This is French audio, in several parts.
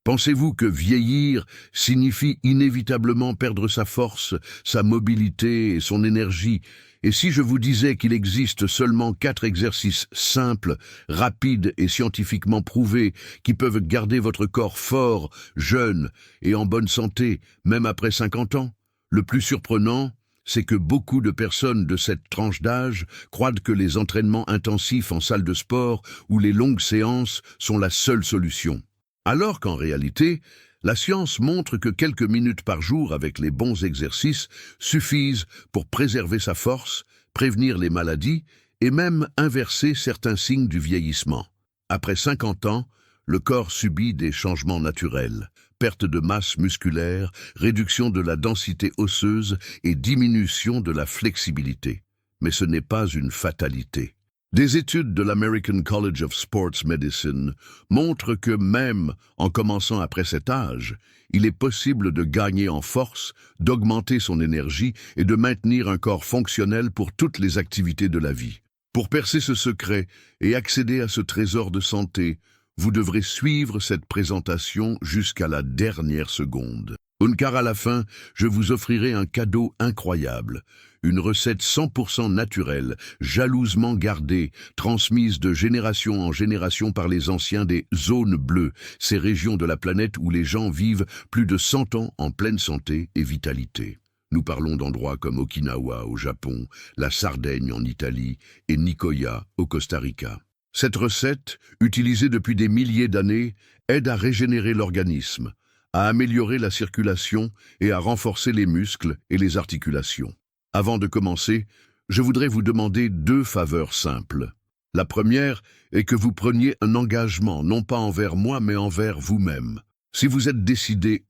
Pensez-vous que vieillir signifie inévitablement perdre sa force, sa mobilité et son énergie? Et si je vous disais qu'il existe seulement 4 exercices simples, rapides et scientifiquement prouvés qui peuvent garder votre corps fort, jeune et en bonne santé, même après 50 ans? Le plus surprenant, c'est que beaucoup de personnes de cette tranche d'âge croient que les entraînements intensifs en salle de sport ou les longues séances sont la seule solution. Alors qu'en réalité, la science montre que quelques minutes par jour avec les bons exercices suffisent pour préserver sa force, prévenir les maladies et même inverser certains signes du vieillissement. Après 50 ans, le corps subit des changements naturels, perte de masse musculaire, réduction de la densité osseuse et diminution de la flexibilité. Mais ce n'est pas une fatalité. Des études de l'American College of Sports Medicine montrent que même en commençant après cet âge, il est possible de gagner en force, d'augmenter son énergie et de maintenir un corps fonctionnel pour toutes les activités de la vie. Pour percer ce secret et accéder à ce trésor de santé, vous devrez suivre cette présentation jusqu'à la dernière seconde. Car à la fin, je vous offrirai un cadeau incroyable, une recette 100% naturelle, jalousement gardée, transmise de génération en génération par les anciens des zones bleues, ces régions de la planète où les gens vivent plus de 100 ans en pleine santé et vitalité. Nous parlons d'endroits comme Okinawa au Japon, la Sardaigne en Italie et Nicoya au Costa Rica. Cette recette, utilisée depuis des milliers d'années, aide à régénérer l'organisme, à améliorer la circulation et à renforcer les muscles et les articulations. Avant de commencer, je voudrais vous demander 2 faveurs simples. La première est que vous preniez un engagement, non pas envers moi, mais envers vous-même. Si vous êtes décidé,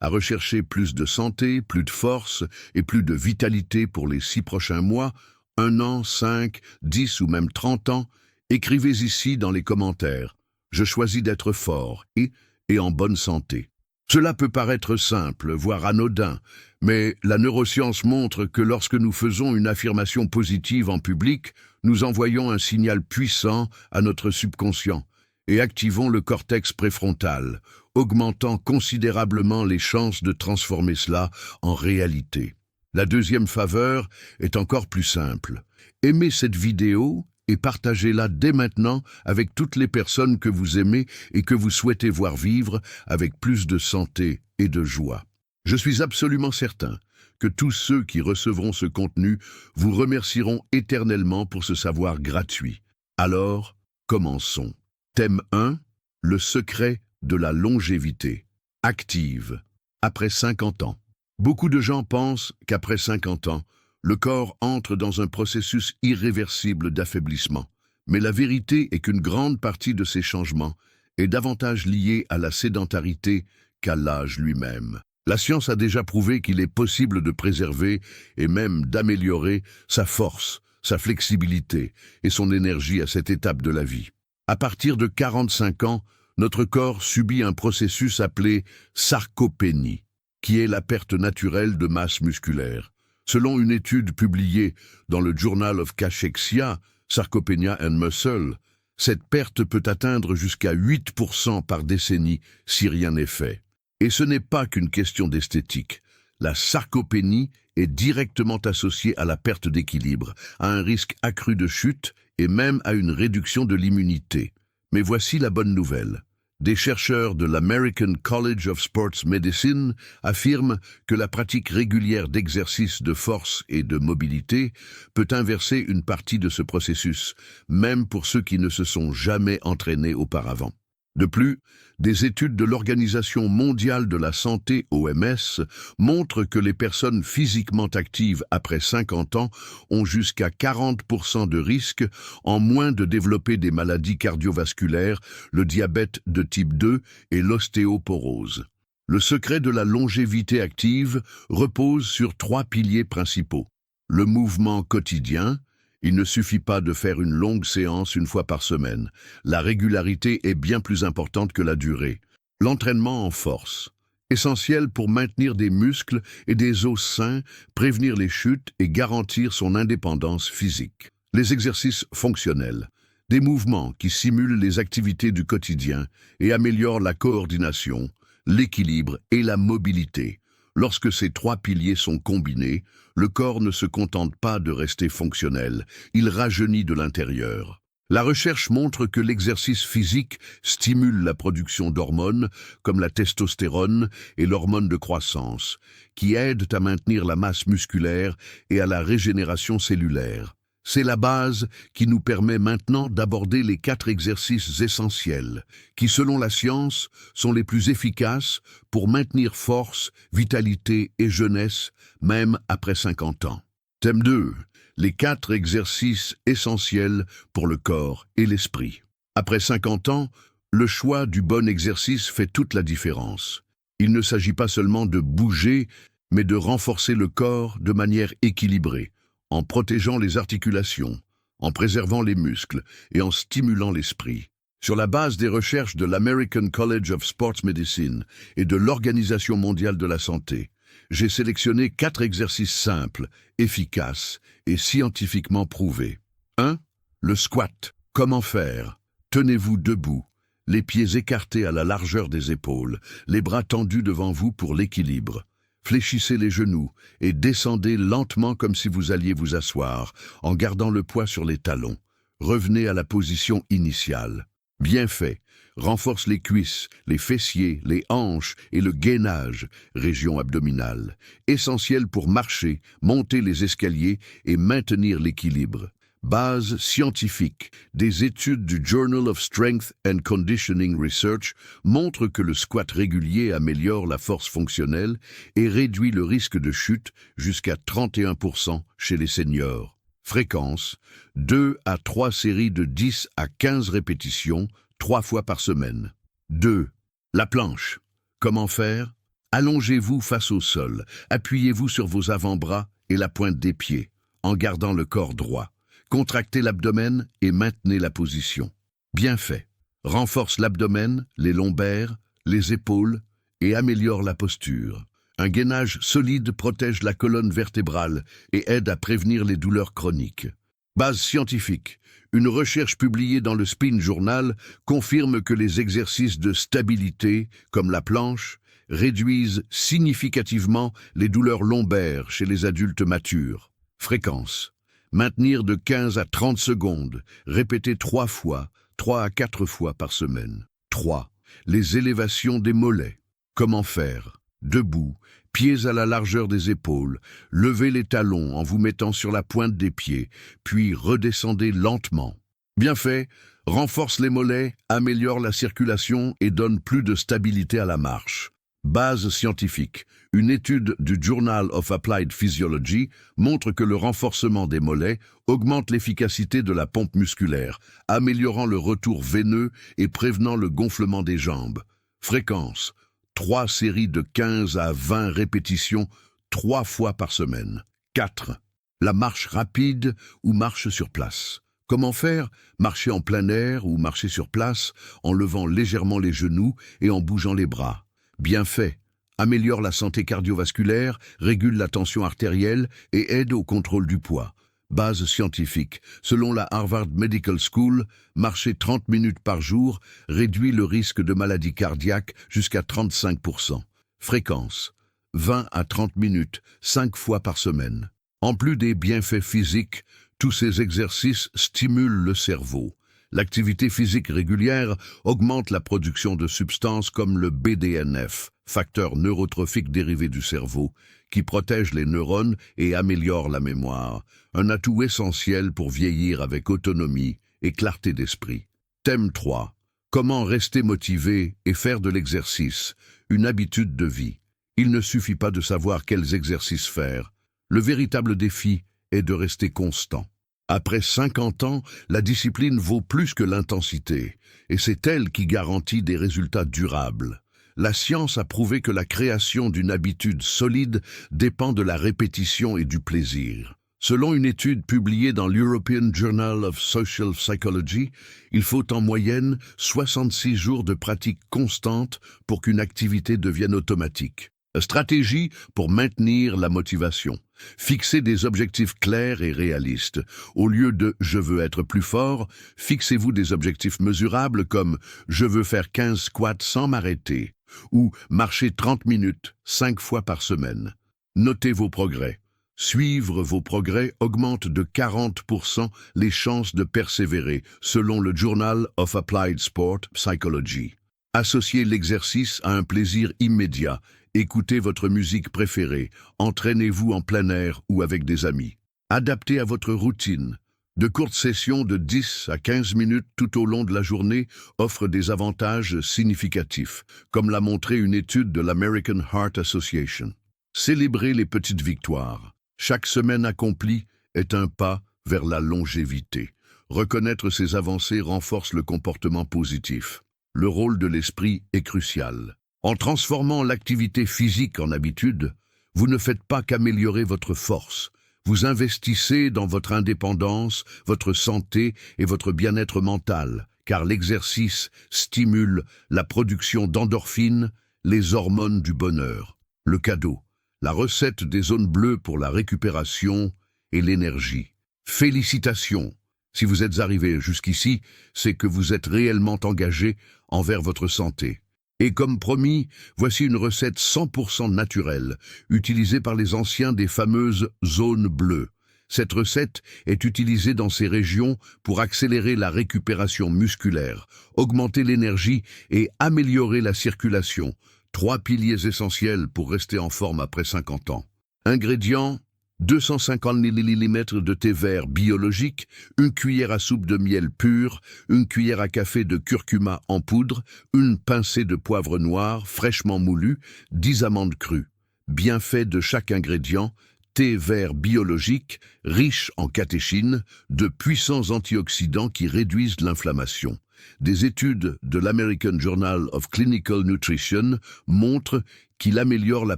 à rechercher plus de santé, plus de force et plus de vitalité pour les 6 prochains mois, 1 an, 5, 10 ou même 30 ans, écrivez ici dans les commentaires « Je choisis d'être fort et en bonne santé ». Cela peut paraître simple, voire anodin, mais la neuroscience montre que lorsque nous faisons une affirmation positive en public, nous envoyons un signal puissant à notre subconscient et activons le cortex préfrontal, augmentant considérablement les chances de transformer cela en réalité. La deuxième faveur est encore plus simple. Aimez cette vidéo et partagez-la dès maintenant avec toutes les personnes que vous aimez et que vous souhaitez voir vivre avec plus de santé et de joie. Je suis absolument certain que tous ceux qui recevront ce contenu vous remercieront éternellement pour ce savoir gratuit. Alors, commençons. Thème 1. Le secret de la longévité. Active. Après 50 ans. Beaucoup de gens pensent qu'après 50 ans, le corps entre dans un processus irréversible d'affaiblissement. Mais la vérité est qu'une grande partie de ces changements est davantage liée à la sédentarité qu'à l'âge lui-même. La science a déjà prouvé qu'il est possible de préserver et même d'améliorer sa force, sa flexibilité et son énergie à cette étape de la vie. À partir de 45 ans, notre corps subit un processus appelé sarcopénie, qui est la perte naturelle de masse musculaire. Selon une étude publiée dans le Journal of Cachexia, Sarcopenia and Muscle, cette perte peut atteindre jusqu'à 8% par décennie si rien n'est fait. Et ce n'est pas qu'une question d'esthétique. La sarcopénie est directement associée à la perte d'équilibre, à un risque accru de chute et même à une réduction de l'immunité. Mais voici la bonne nouvelle. Des chercheurs de l'American College of Sports Medicine affirment que la pratique régulière d'exercices de force et de mobilité peut inverser une partie de ce processus, même pour ceux qui ne se sont jamais entraînés auparavant. De plus, des études de l'Organisation mondiale de la santé, OMS, montrent que les personnes physiquement actives après 50 ans ont jusqu'à 40% de risque en moins de développer des maladies cardiovasculaires, le diabète de type 2 et l'ostéoporose. Le secret de la longévité active repose sur 3 piliers principaux. Le mouvement quotidien. Il ne suffit pas de faire une longue séance une fois par semaine. La régularité est bien plus importante que la durée. L'entraînement en force, essentiel pour maintenir des muscles et des os sains, prévenir les chutes et garantir son indépendance physique. Les exercices fonctionnels, Des mouvements qui simulent les activités du quotidien et améliorent la coordination, l'équilibre et la mobilité. Lorsque ces trois piliers sont combinés, le corps ne se contente pas de rester fonctionnel, il rajeunit de l'intérieur. La recherche montre que l'exercice physique stimule la production d'hormones comme la testostérone et l'hormone de croissance, qui aident à maintenir la masse musculaire et à la régénération cellulaire. C'est la base qui nous permet maintenant d'aborder les 4 exercices essentiels, qui, selon la science, sont les plus efficaces pour maintenir force, vitalité et jeunesse, même après 50 ans. Thème 2. Les 4 exercices essentiels pour le corps et l'esprit. Après 50 ans, le choix du bon exercice fait toute la différence. Il ne s'agit pas seulement de bouger, mais de renforcer le corps de manière équilibrée, en protégeant les articulations, en préservant les muscles et en stimulant l'esprit. Sur la base des recherches de l'American College of Sports Medicine et de l'Organisation mondiale de la santé, j'ai sélectionné 4 exercices simples, efficaces et scientifiquement prouvés. 1. Le squat. Comment faire? Tenez-vous debout, les pieds écartés à la largeur des épaules, les bras tendus devant vous pour l'équilibre. Fléchissez les genoux et descendez lentement comme si vous alliez vous asseoir, en gardant le poids sur les talons. Revenez à la position initiale. Bien fait. Renforce les cuisses, les fessiers, les hanches et le gainage, région abdominale. Essentiel pour marcher, monter les escaliers et maintenir l'équilibre. Base scientifique. Des études du Journal of Strength and Conditioning Research montrent que le squat régulier améliore la force fonctionnelle et réduit le risque de chute jusqu'à 31% chez les seniors. Fréquence, 2 à 3 séries de 10 à 15 répétitions, 3 fois par semaine. 2. La planche. Comment faire? Allongez-vous face au sol, appuyez-vous sur vos avant-bras et la pointe des pieds, en gardant le corps droit. Contractez l'abdomen et maintenez la position. Bien fait. Renforce l'abdomen, les lombaires, les épaules et améliore la posture. Un gainage solide protège la colonne vertébrale et aide à prévenir les douleurs chroniques. Base scientifique. Une recherche publiée dans le Spin Journal confirme que les exercices de stabilité, comme la planche, réduisent significativement les douleurs lombaires chez les adultes matures. Fréquence. Maintenir de 15 à 30 secondes, répéter 3 fois, 3 à 4 fois par semaine. 3. Les élévations des mollets. Comment faire? Debout, pieds à la largeur des épaules, levez les talons en vous mettant sur la pointe des pieds, puis redescendez lentement. Bien fait, renforce les mollets, améliore la circulation et donne plus de stabilité à la marche. Base scientifique. Une étude du Journal of Applied Physiology montre que le renforcement des mollets augmente l'efficacité de la pompe musculaire, améliorant le retour veineux et prévenant le gonflement des jambes. Fréquence. 3 séries de 15 à 20 répétitions, 3 fois par semaine. 4. La marche rapide ou marche sur place. Comment faire? Marcher en plein air ou marcher sur place en levant légèrement les genoux et en bougeant les bras. Bien fait. Améliore la santé cardiovasculaire, régule la tension artérielle et aide au contrôle du poids. Base scientifique. Selon la Harvard Medical School, marcher 30 minutes par jour réduit le risque de maladie cardiaque jusqu'à 35%. Fréquence. 20 à 30 minutes, 5 fois par semaine. En plus des bienfaits physiques, tous ces exercices stimulent le cerveau. L'activité physique régulière augmente la production de substances comme le BDNF, facteur neurotrophique dérivé du cerveau, qui protège les neurones et améliore la mémoire, un atout essentiel pour vieillir avec autonomie et clarté d'esprit. Thème 3. Comment rester motivé et faire de l'exercice une habitude de vie. Il ne suffit pas de savoir quels exercices faire. Le véritable défi est de rester constant. Après 50 ans, la discipline vaut plus que l'intensité, et c'est elle qui garantit des résultats durables. La science a prouvé que la création d'une habitude solide dépend de la répétition et du plaisir. Selon une étude publiée dans l'European Journal of Social Psychology, il faut en moyenne 66 jours de pratique constante pour qu'une activité devienne automatique. Stratégie pour maintenir la motivation. Fixez des objectifs clairs et réalistes. Au lieu de « je veux être plus fort », fixez-vous des objectifs mesurables comme « je veux faire 15 squats sans m'arrêter » ou « marcher 30 minutes 5 fois par semaine ». Notez vos progrès. Suivre vos progrès augmente de 40% les chances de persévérer, selon le Journal of Applied Sport Psychology. Associez l'exercice à un plaisir immédiat. Écoutez votre musique préférée, entraînez-vous en plein air ou avec des amis. Adaptez à votre routine. De courtes sessions de 10 à 15 minutes tout au long de la journée offrent des avantages significatifs, comme l'a montré une étude de l'American Heart Association. Célébrez les petites victoires. Chaque semaine accomplie est un pas vers la longévité. Reconnaître ces avancées renforce le comportement positif. Le rôle de l'esprit est crucial. En transformant l'activité physique en habitude, vous ne faites pas qu'améliorer votre force. Vous investissez dans votre indépendance, votre santé et votre bien-être mental, car l'exercice stimule la production d'endorphines, les hormones du bonheur. Le cadeau, la recette des zones bleues pour la récupération et l'énergie. Félicitations! Si vous êtes arrivé jusqu'ici, c'est que vous êtes réellement engagé envers votre santé. Et comme promis, voici une recette 100% naturelle, utilisée par les anciens des fameuses zones bleues. Cette recette est utilisée dans ces régions pour accélérer la récupération musculaire, augmenter l'énergie et améliorer la circulation. 3 piliers essentiels pour rester en forme après 50 ans. Ingrédients: 250 ml de thé vert biologique, une cuillère à soupe de miel pur, une cuillère à café de curcuma en poudre, une pincée de poivre noir fraîchement moulu, 10 amandes crues. Bienfaits de chaque ingrédient: thé vert biologique, riche en catéchines, de puissants antioxydants qui réduisent l'inflammation. Des études de l'American Journal of Clinical Nutrition montrent qu'il améliore la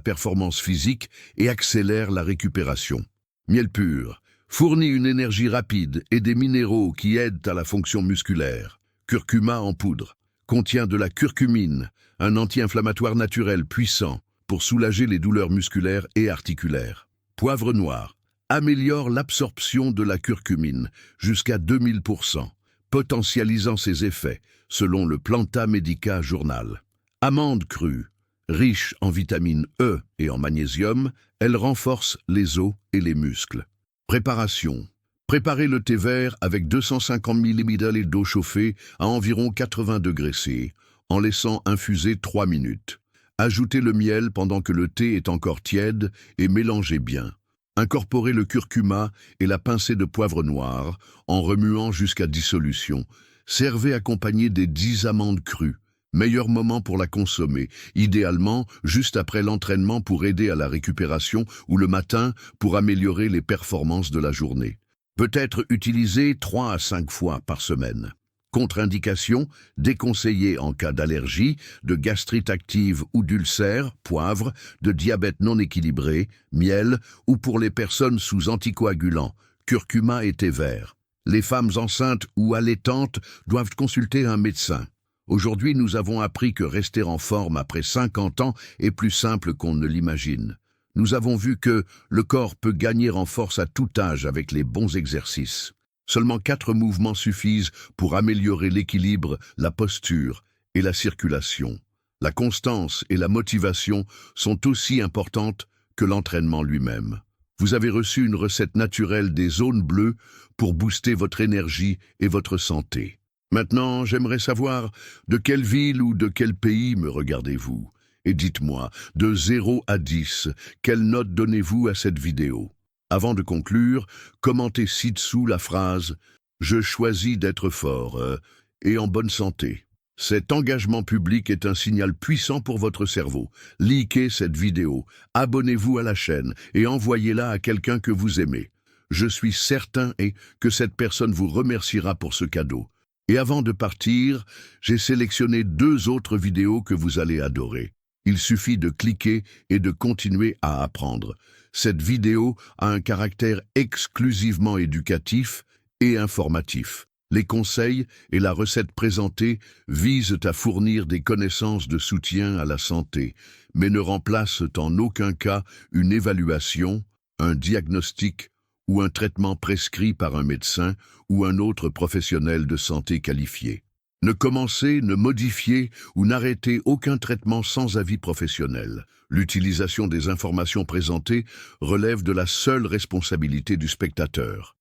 performance physique et accélère la récupération. Miel pur fournit une énergie rapide et des minéraux qui aident à la fonction musculaire. Curcuma en poudre contient de la curcumine, un anti-inflammatoire naturel puissant pour soulager les douleurs musculaires et articulaires. Poivre noir améliore l'absorption de la curcumine jusqu'à 2000%, potentialisant ses effets, selon le Planta Medica Journal. Amande crue, riche en vitamine E et en magnésium, elle renforce les os et les muscles. Préparation. Préparez le thé vert avec 250 ml d'eau chauffée à environ 80 degrés C, en laissant infuser 3 minutes. Ajoutez le miel pendant que le thé est encore tiède et mélangez bien. Incorporez le curcuma et la pincée de poivre noir en remuant jusqu'à dissolution. Servez accompagné des 10 amandes crues. Meilleur moment pour la consommer, idéalement juste après l'entraînement pour aider à la récupération ou le matin pour améliorer les performances de la journée. Peut être utilisé 3 à 5 fois par semaine. Contre-indication, déconseillé en cas d'allergie, de gastrite active ou d'ulcère, poivre, de diabète non équilibré, miel ou pour les personnes sous anticoagulants, curcuma et thé vert. Les femmes enceintes ou allaitantes doivent consulter un médecin. Aujourd'hui, nous avons appris que rester en forme après 50 ans est plus simple qu'on ne l'imagine. Nous avons vu que le corps peut gagner en force à tout âge avec les bons exercices. Seulement 4 mouvements suffisent pour améliorer l'équilibre, la posture et la circulation. La constance et la motivation sont aussi importantes que l'entraînement lui-même. Vous avez reçu une recette naturelle des zones bleues pour booster votre énergie et votre santé. Maintenant, j'aimerais savoir de quelle ville ou de quel pays me regardez-vous. Et dites-moi, de 0 à 10, quelle note donnez-vous à cette vidéo? Avant de conclure, commentez ci-dessous la phrase « Je choisis d'être fort et en bonne santé ». Cet engagement public est un signal puissant pour votre cerveau. Likez cette vidéo, abonnez-vous à la chaîne et envoyez-la à quelqu'un que vous aimez. Je suis certain que cette personne vous remerciera pour ce cadeau. Et avant de partir, j'ai sélectionné 2 autres vidéos que vous allez adorer. Il suffit de cliquer et de continuer à apprendre. Cette vidéo a un caractère exclusivement éducatif et informatif. Les conseils et la recette présentée visent à fournir des connaissances de soutien à la santé, mais ne remplacent en aucun cas une évaluation, un diagnostic ou un traitement prescrit par un médecin ou un autre professionnel de santé qualifié. Ne commencez, ne modifiez ou n'arrêtez aucun traitement sans avis professionnel. L'utilisation des informations présentées relève de la seule responsabilité du spectateur.